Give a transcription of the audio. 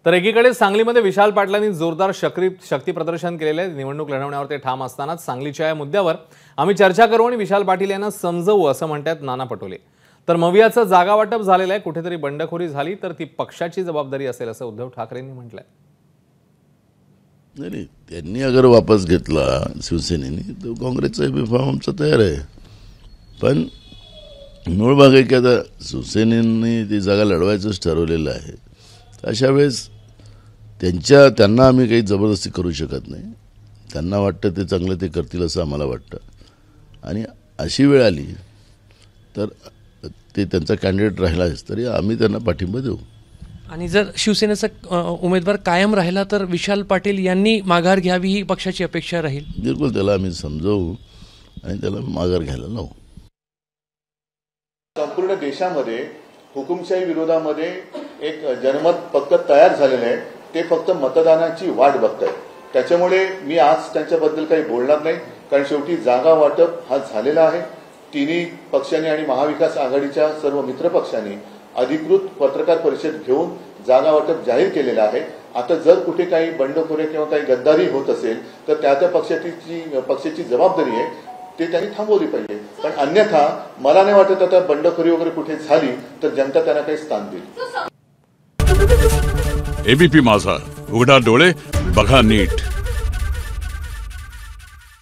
तर एकीकडे सांगलीमध्ये विशाल पाटलांनी जोरदार शक्ती प्रदर्शन केलेले आहे। निवडणूक लढवण्यावर ते ठाम असतानाच सांगलीच्या या मुद्द्यावर आम्ही चर्चा करू आणि विशाल पाटील यांना समजवू असं म्हणतात नाना पटोले। तर मवियाचं जागा वाटप झालेलं आहे, कुठेतरी बंडखोरी झाली तर ती पक्षाची जबाबदारी असेल असं उद्धव ठाकरेंनी म्हटलंय। नाही, त्यांनी अगर वापस घेतला शिवसेनेने तर काँग्रेसचा बिफाम आमचा तयार आहे। पण मूळ भाग आहे की आता शिवसेनेने ती जागा लढवायचंच ठरवलेलं आहे। अशा वेळेस त्यांना आम्ही काही जबरदस्ती करू शकत नाही। त्यांना वाटतं ते चांगलं ते करतील असं आम्हाला वाटतं आणि अशी वेळ आली तर ते त्यांचा कॅन्डिडेट राहिलाच तरी आम्ही त्यांना पाठिंबा देऊ। आणि जर शिवसेनेचा उमेदवार कायम राहिला तर विशाल पाटील यांनी माघार घ्यावी ही पक्षाची अपेक्षा राहील। बिलकुल त्याला आम्ही समजवू आणि त्याला माघार घ्यायला लावू। संपूर्ण देशामध्ये हुकुमशाही विरोधामध्ये एक जनमत फक्त तयार झालेलं आहे, ते फक्त मतदानाची वाट बघतायत। त्याच्यामुळे मी आज त्यांच्याबद्दल काही बोलणार नाही, कारण शेवटी जागा वाटप हा झालेला आहे। तिन्ही पक्षांनी आणि महाविकास आघाडीच्या सर्व मित्र पक्षांनी अधिकृत पत्रकार परिषद घेऊन जागा वाटप जाहीर केलेलं आहे। आता जर कुठे काही बंडखोरी किंवा काही गद्दारी होत असेल तर त्या पक्षाची जबाबदारी आहे, ते त्यांनी थांबवली पाहिजे। पण अन्यथा मला नाही वाटत आता बंडखोरी वगैरे कुठे झाली तर जनता त्यांना काही स्थान देईल। एबीपी माझा, उघडा डोळे बघा नीट।